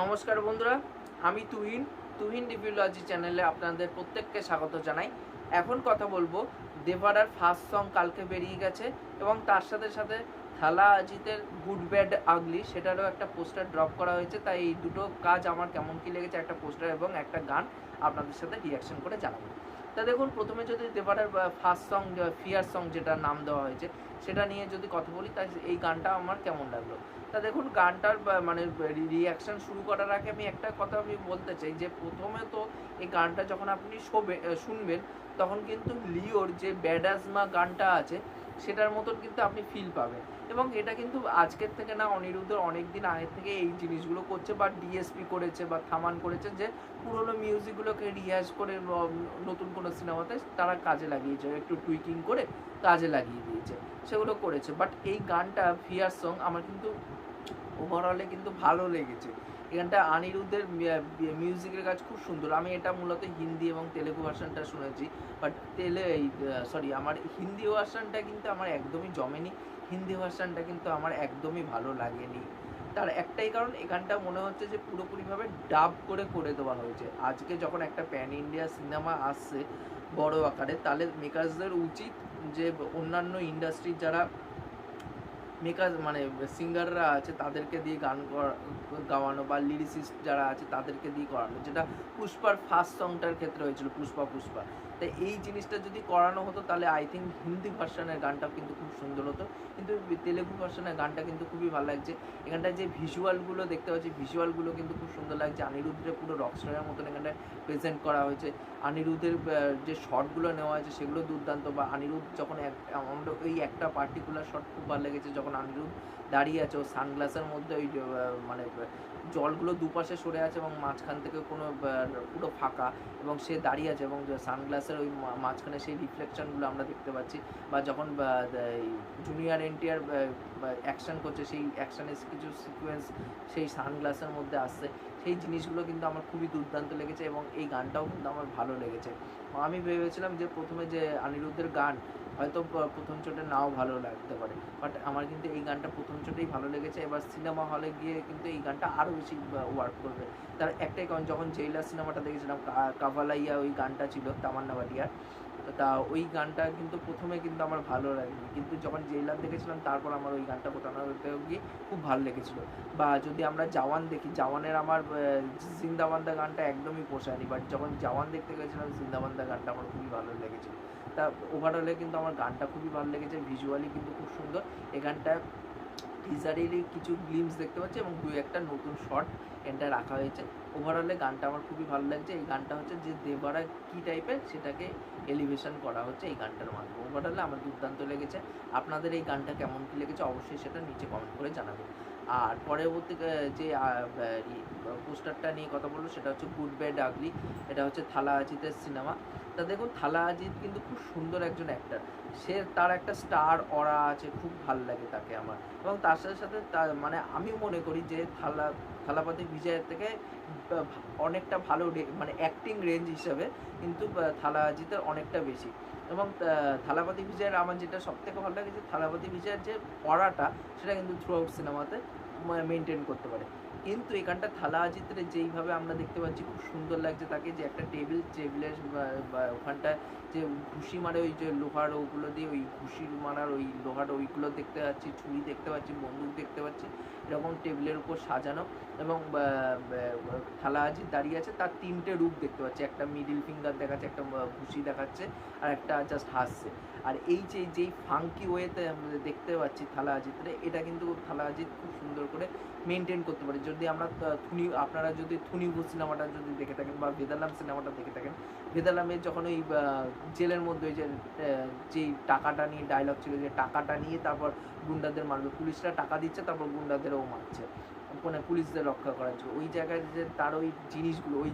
নমস্কার বন্ধুরা, আমি তুহিন রিভিউলজি চ্যানেলে আপনাদের প্রত্যেককে স্বাগত জানাই। এখন কথা বলবো দেভারার ফার্স্ট সং কালকে বেরিয়ে গেছে এবং তার সাথে সাথে থালা অজিতের গুড ব্যাড আগলি সেটারও একটা পোস্টার ড্রপ করা হয়েছে। তাই এই দুটো কাজ আমার কেমন কী লেগেছে, একটা পোস্টার এবং একটা গান আপনাদের সাথে রিয়াকশন করে জানাবো। তা দেখুন, প্রথমে যদি দেভারার ফার্স্ট সং ফিয়ার সং যেটা নাম দেওয়া হয়েছে সেটা নিয়ে যদি কথা বলি, তাই এই গানটা আমার কেমন লাগলো। তা দেখুন, গানটার মানে রিয়াকশান শুরু করার আগে আমি একটা কথা বলতে চাই যে প্রথমে তো এই গানটা যখন আপনি শুনবেন তখন কিন্তু লিওর যে ব্যাডাজমা গানটা আছে সেটার মতন কিন্তু আপনি ফিল পাবেন। এবং এটা কিন্তু আজকের থেকে না, অনিরুদ্ধের অনেক দিন আগের থেকে এই জিনিসগুলো করছে, বা ডিএসপি করেছে বা থামান করেছে, যে পুরোনো মিউজিকগুলোকে রিয়াজ করে নতুন কোনো সিনেমাতে তারা কাজে লাগিয়েছে, একটু টুইকিং করে কাজে লাগিয়ে দিয়েছে, সেগুলো করেছে। বাট এই গানটা ফিয়ার সং আমার কিন্তু ওভারঅলে কিন্তু ভালো লেগেছে। এখানটা অনিরুদ্ধের মিউজিকের কাজ খুব সুন্দর। আমি এটা মূলত হিন্দি এবং তেলেগু ভার্সানটা শুনেছি, বাট আমার হিন্দি ভার্সানটা কিন্তু আমার একদমই জমেনি। হিন্দি ভার্সানটা কিন্তু আমার একদমই ভালো লাগেনি। তার একটাই কারণ, এখানটা মনে হচ্ছে যে পুরোপুরিভাবে ডাব করে দেওয়া হয়েছে। আজকে যখন একটা প্যান ইন্ডিয়া সিনেমা আসছে বড় আকারে, তাহলে মেকার্সদের উচিত যে অন্যান্য ইন্ডাস্ট্রির যারা মেকার মানে সিঙ্গাররা আছে তাদেরকে দিয়ে গান গাওয়ানো, বা লিরিসিস্ট যারা আছে তাদেরকে দিয়ে করানো, যেটা পুষ্পার ফার্স্ট সংটার ক্ষেত্রে হয়েছিল, পুষ্পা। তাই এই জিনিসটা যদি করানো হতো তাহলে আই থিঙ্ক হিন্দি ভার্সানের গানটা কিন্তু খুব সুন্দর হতো। কিন্তু তেলেগু ভার্সানের গানটা কিন্তু খুবই ভালো লাগছে। এখানটায় যে ভিজুয়ালগুলো দেখতে পাচ্ছি, ভিজুয়ালগুলো কিন্তু খুব সুন্দর লাগছে। অনিরুদ্ধের পুরো রকস্টারের মতন এখানটায় প্রেজেন্ট করা হয়েছে। অনিরুদ্ধের যে শটগুলো নেওয়া হয়েছে সেগুলো দুর্দান্ত। বা অনিরুদ্ধ যখন আমরা ওই একটা পার্টিকুলার শট খুব ভালো লেগেছে, যখন অনিরুদ্ধ দাঁড়িয়ে আছে ও সানগ্লাসের মধ্যে ওই মানে জলগুলো দুপাশে সরে আছে এবং মাঝখান থেকে কোনো পুরো ফাঁকা, এবং সে দাঁড়িয়ে আছে এবং সানগ্লাসের ওই মাঝখানে সেই রিফ্লেকশনগুলো আমরা দেখতে পাচ্ছি। বা যখন জুনিয়র এনটিআর অ্যাকশান করছে, সেই অ্যাকশানের কিছু সিকোয়েন্স সেই সানগ্লাসের মধ্যে আসছে, সেই জিনিসগুলো কিন্তু আমার খুবই দুর্দান্ত লেগেছে এবং এই গানটাও কিন্তু আমার ভালো লেগেছে। আমি ভেবেছিলাম যে প্রথমে যে অনিরুদ্ধের গান হয়তো প্রথম চোটে নাও ভালো লাগতে পারে, বাট আমার কিন্তু এই গানটা প্রথম চোটেই ভালো লেগেছে। এবার সিনেমা হলে গিয়ে কিন্তু এই গানটা আরও বেশি ওয়ার্ক করবে। তার একটাই কারণ, যখন জেইলার সিনেমাটা দেখেছিলাম, কাভালাইয়া ওই গানটা ছিল তামান্না ভাটিয়ার, তা ওই গানটা কিন্তু প্রথমে কিন্তু আমার ভালো লাগেনি, কিন্তু যখন জেইলার দেখেছিলাম তারপর আমার ওই গানটা কোথাও গিয়ে খুব ভালো লেগেছিলো। বা যদি আমরা জওয়ান দেখি, জওয়ানের আমার জিন্দাবান্দা গানটা একদমই পোষায়নি, বাট যখন জওয়ান দেখতে গেছিলাম জিন্দাবান্দা গানটা আমার খুবই ভালো লেগেছিলো। তা ওভারঅলে কিন্তু আমার গানটা খুবই ভালো লেগেছে, ভিজুয়ালি কিন্তু খুব সুন্দর। এই গানটা টিজারেরই কিছু গ্লিমস দেখতে পাচ্ছি এবং দু একটা নতুন শট এখানটায় রাখা হয়েছে। ওভারঅলে গানটা আমার খুবই ভালো লাগছে। এই গানটা হচ্ছে যে দেবারা কী টাইপের সেটাকে এলিভেশন করা হচ্ছে এই গানটার মাধ্যমে। ওভারঅলে আমার দুর্দান্ত লেগেছে। আপনাদের এই গানটা কেমন কী লেগেছে অবশ্যই সেটা নিচে কমেন্ট করে জানাবেন। আর পরবর্তী যে পোস্টারটা নিয়ে কথা বলবো সেটা হচ্ছে গুড ব্যাড আগলি। এটা হচ্ছে থালা অজিতের সিনেমা। তা দেখুন, থালা অজিত কিন্তু খুব সুন্দর একজন অ্যাক্টার। তার একটা স্টার অরা আছে, খুব ভাল লাগে তাকে আমার। এবং তার সাথে সাথে তার মানে আমি মনে করি যে থালাপতি বিজয়ের থেকে অনেকটা ভালো মানে অ্যাক্টিং রেঞ্জ হিসাবে কিন্তু থালা অজিতের অনেকটা বেশি। এবং থালাপতি বিজয়ের আমার যেটা সবথেকে ভালো লাগে, যে থালাপতি বিজয়ের যে অরাটা সেটা কিন্তু থ্রু আউট সিনেমাতে মেনটেন করতে পারে। কিন্তু এখানটা থালা অজিতের যেইভাবে আমরা দেখতে পাচ্ছি খুব সুন্দর লাগছে তাকে, যে একটা টেবিলের ওখানটায় যে ঘুষি মারে, ওই যে লোহার ওগুলো দিয়ে ওই ঘুষি মারার ওই লোহার ওইগুলো দেখতে পাচ্ছি, ছুরি দেখতে পাচ্ছি, বন্দুক দেখতে পাচ্ছি, এরকম টেবিলের উপর সাজানো। এবং থালা অজিত দাঁড়িয়ে আছে, তার তিনটে রূপ দেখতে পাচ্ছি, একটা মিডিল ফিঙ্গার দেখাচ্ছে, একটা ঘুষি দেখাচ্ছে, আর একটা জাস্ট হাসছে। আর এই যেই ফাঙ্কি ওয়েতে দেখতে পাচ্ছি থালা অজিতরে, এটা কিন্তু থালা অজিত খুব সুন্দর করে মেনটেন করতে পারে। যদি আমরা আপনারা যদি থুনিভু সিনেমাটা যদি দেখে থাকেন বা বেদালাম সিনেমাটা দেখে থাকেন, বেদালামের যখন ওই জেলের মধ্যে ওই যেই টাকাটা নিয়ে ডায়লগ ছিল, যে টাকাটা নিয়ে তারপর গুন্ডাদের মারবে, পুলিশরা টাকা দিচ্ছে তারপর গুন্ডাদেরও মারছে, মানে পুলিশদের রক্ষা করার জন্য, ওই জায়গায় যে তার ওই জিনিসগুলো ওই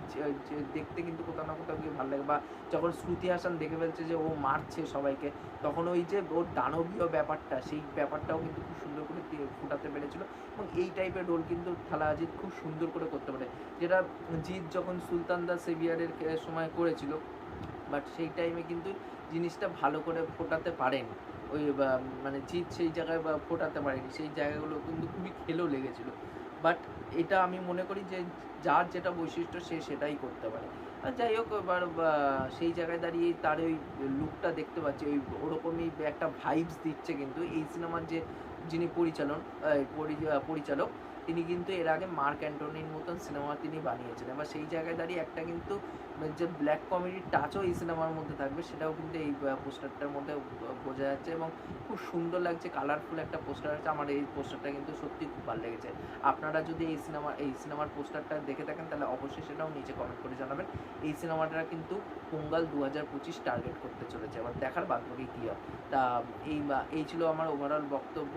দেখতে কিন্তু কোথাও না কোথাও গিয়ে ভালো লাগে। বা যখন শ্রুতি হাসান দেখে ফেলছে যে ও মারছে সবাইকে, তখন ওই যে ওর দানবীয় ব্যাপারটা, সেই ব্যাপারটাও কিন্তু খুব সুন্দর করে ফুটাতে পেরেছিল। এবং এই টাইপের রোল কিন্তু থালা অজিত খুব সুন্দর করে করতে পারে, যেটা জিৎ যখন সুলতান দা সেভিয়ারের সময় করেছিল, বাট সেই টাইমে কিন্তু জিনিসটা ভালো করে ফোটাতে পারেনি। ওই মানে জিৎ সেই জায়গায় ফোটাতে পারেনি, সেই জায়গাগুলো কিন্তু খুবই খেলেও লেগেছিলো। বাট এটা আমি মনে করি যে যার যেটা বৈশিষ্ট্য সে সেটাই করতে পারে। আর যাই হোক, এবার সেই জায়গায় দাঁড়িয়ে তার ওই লুকটা দেখতে পাচ্ছি, ওই ওরকমই একটা ভাইবস দিচ্ছে কিন্তু এই সিনেমার যিনি পরিচালক, তিনি কিন্তু এর আগে মার্ক অ্যান্টনির মতন সিনেমা তিনি বানিয়েছেন। এবার সেই জায়গায় দাঁড়িয়ে একটা কিন্তু যে ব্ল্যাক কমেডির টাচও এই সিনেমার মধ্যে থাকবে, সেটাও কিন্তু এই পোস্টারটার মধ্যে বোঝা যাচ্ছে এবং খুব সুন্দর লাগছে, কালারফুল একটা পোস্টার আছে। আমার এই পোস্টারটা কিন্তু সত্যি খুব ভালো লেগেছে। আপনারা যদি এই সিনেমার পোস্টারটা দেখে থাকেন তাহলে অবশ্যই সেটাও নিচে কমেন্ট করে জানাবেন। এই সিনেমাটা কিন্তু পোঙ্গাল 2025 টার্গেট করতে চলেছে, এবার দেখার বাকি কী হয়। তা এই ছিল আমার ওভারঅল বক্তব্য।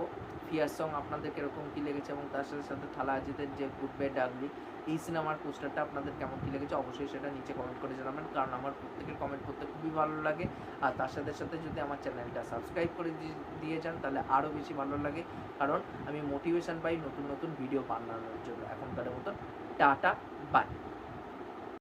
ফিয়ার সং আপনাদের কীরকম কী লেগেছে, এবং তার সাথে সাথে থালা আজিতের যে গুড বাই ডাগলি, এই সিনেমার পোস্টারটা আপনাদের কেমন কী লেগেছে অবশ্যই সেটা নিচে কমেন্ট করে জানাবেন, কারণ আমার প্রত্যেকের কমেন্ট করতে খুবই ভালো লাগে। আর তার সাথে সাথে যদি আমার চ্যানেলটা সাবস্ক্রাইব করে দিয়ে যান তাহলে আরও বেশি ভালো লাগে, কারণ আমি মোটিভেশন পাই নতুন নতুন ভিডিও বানানোর জন্য। এখনকার মতন টাটা, বাই।